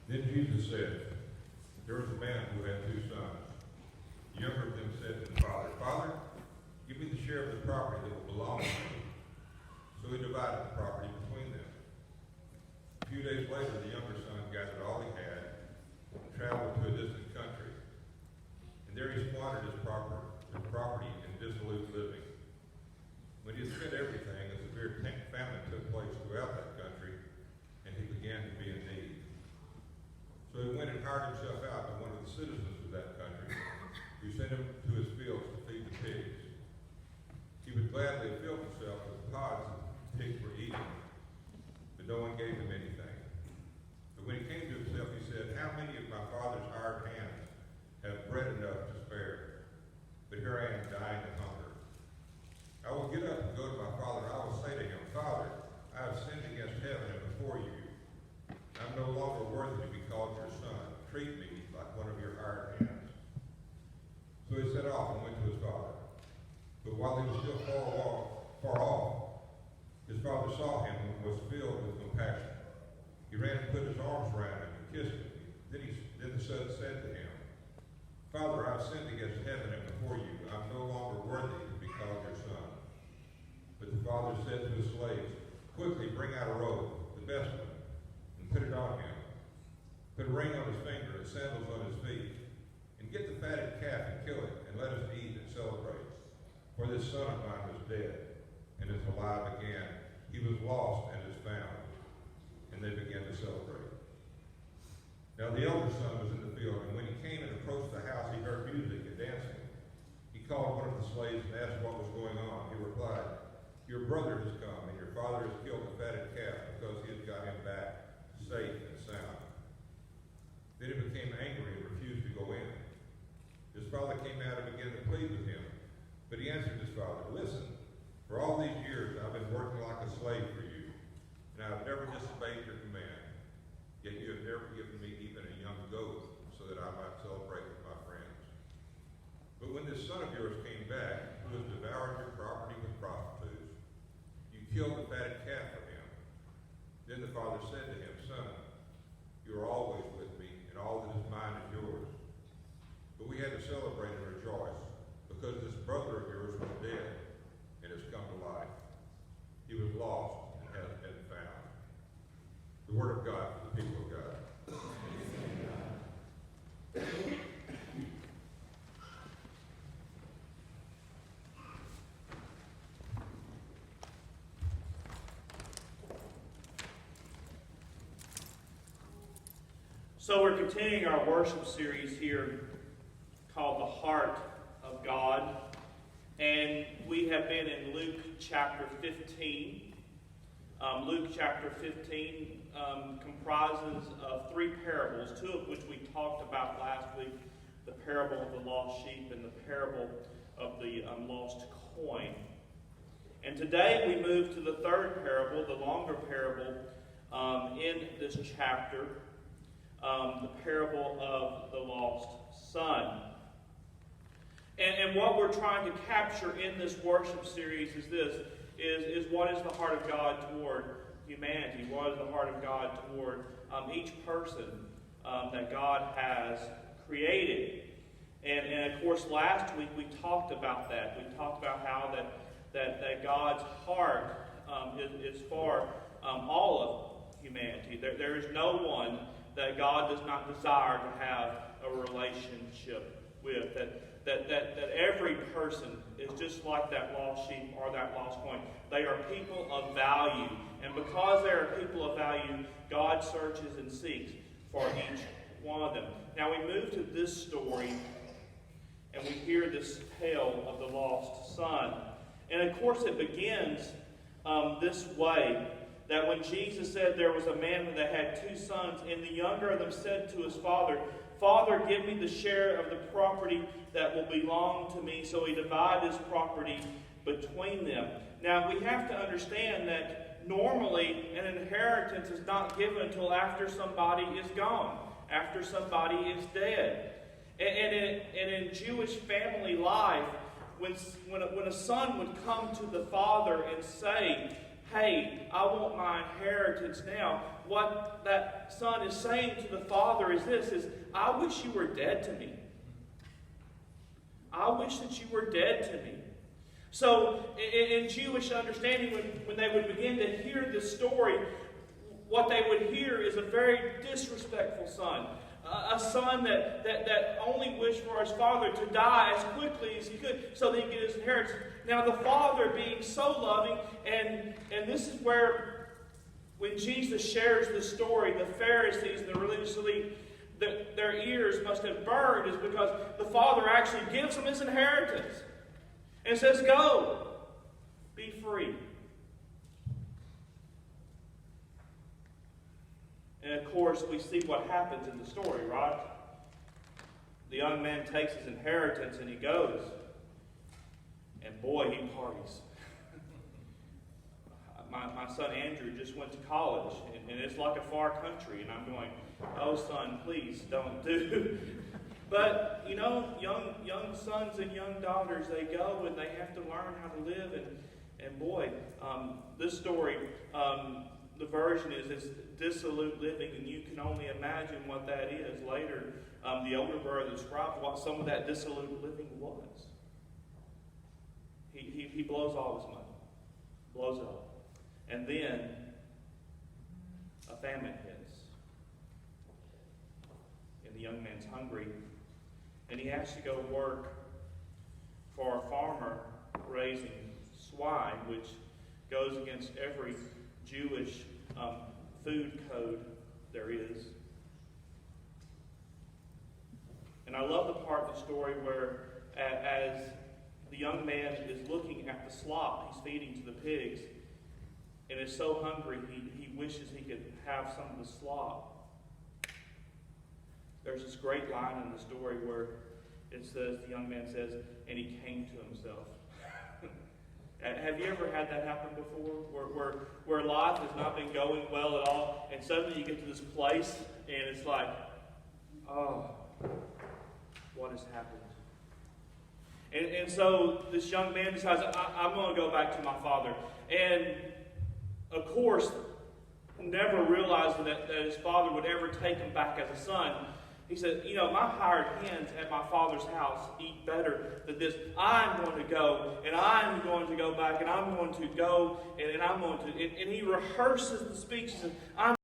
Then Jesus said, there was a man who had 2 sons. The younger of them said to the father, Father, give me the share of the property that will belong to me. So he divided the property between them. A few days later, the younger son gathered all he had and traveled to a distant country. And there he squandered his property in dissolute living. When he had spent everything, a severe famine took place throughout that country, and he began to be in need. So he went and hired himself out to one of the citizens of that country, who sent him to his fields to feed the pigs. He would gladly have filled himself with the pods that the pigs were eating, but no one gave him anything. But when he came to himself, he said, how many of my father's hired hands have bread enough to spare? But here I am dying of hunger. I will get up and go to my father, and I will say to him, Father, I have sinned against heaven and before you. I am no longer worthy to be called your son. Treat me like one of your hired hands. So he set off and went to his father. But while he was still far off, his father saw him and was filled with compassion. He ran and put his arms around him and kissed him. Then the son said to him, Father, I have sinned against heaven and before you. I am no longer worthy to be called your son. But the father said to his slaves, quickly bring out a robe, the best one, and put it on him. Put a ring on his finger and sandals on his feet. And get the fatted calf and kill it, and let us eat and celebrate. For this son of mine was dead, and is alive again. He was lost and is found. And they began to celebrate. Now the elder son was in the field, and when he came and approached the house, he heard music and dancing. He called one of the slaves and asked what was going on. He replied, your brother has come, and your father has killed the fatted calf because he has got him back safe and sound. Then he became angry and refused to go in. His father came out and began to plead with him. But he answered his father, listen, for all these years I've been working like a slave for you, and I have never disobeyed your command. Yet you have never given me even a young goat so that I might celebrate with my friends. But when this son of yours came back, who has devoured your property with prostitutes, you killed the fatted calf for him. Then the father said to him, Son, you are always with me, and all that is mine is yours. But we had to celebrate and rejoice, because this brother of yours was dead and has come to life. He was lost and has been found. The word of God for the people of God. So we're continuing our worship series here called The Heart of God. And we have been in Luke chapter 15. Luke chapter 15 comprises of 3 parables, 2 of which we talked about last week, the parable of the lost sheep and the parable of the lost coin. And today we move to the 3rd parable, the longer parable in this chapter, the parable of the lost son. And what we're trying to capture in this worship series is this, is what is the heart of God toward humanity? What is the heart of God toward each person that God has created? And of course, last week we talked about that. We talked about how that God's heart is for all of humanity. There is no one that God does not desire to have a relationship with. That every person is just like that lost sheep or that lost coin. They are people of value. And because they are people of value, God searches and seeks for each one of them. Now we move to this story, and we hear this tale of the lost son. And of course it begins this way, that when Jesus said there was a man that had 2 sons, and the younger of them said to his father, Father, give me the share of the property that will belong to me. So he divided his property between them. Now we have to understand that normally an inheritance is not given until after somebody is gone, after somebody is dead. And in Jewish family life, when a son would come to the father and say, hey, I want my inheritance now, what that son is saying to the father is this, is, I wish you were dead to me. I wish that you were dead to me. So, in Jewish understanding, when they would begin to hear this story, what they would hear is a very disrespectful son. A son that only wished for his father to die as quickly as he could so that he could get his inheritance. Now the father being so loving, and this is where, when Jesus shares the story, the Pharisees and the religious elite, their ears must have burned, is because the father actually gives them his inheritance and says, go, be free. And of course, we see what happens in the story, right? The young man takes his inheritance and he goes. And boy, he parties. My son Andrew just went to college, and it's like a far country. And I'm going, oh son, please don't do. But, you know, young sons and young daughters, they go and they have to learn how to live. And boy, this story, the version is dissolute living, and you can only imagine what that is. Later, the older brother describes what some of that dissolute living was. He blows all his money. Blows it all. And then a famine hits. And the young man's hungry. And he has to go work for a farmer raising swine, which goes against every Jewish food code there is. And I love the part of the story where, as the young man is looking at the slop he's feeding to the pigs, and is so hungry he wishes he could have some of the slop. There's this great line in the story where it says, the young man says, and he came to himself. Have you ever had that happen before? Where life has not been going well at all, and suddenly you get to this place, and it's like, oh, what has happened? And so this young man decides, I'm going to go back to my father. And, of course, never realizing that his father would ever take him back as a son. He said, you know, my hired hands at my father's house eat better than this. I'm going to go, and I'm going to go back, and I'm going to go, and I'm going to... And he rehearses the speech. He says, I'm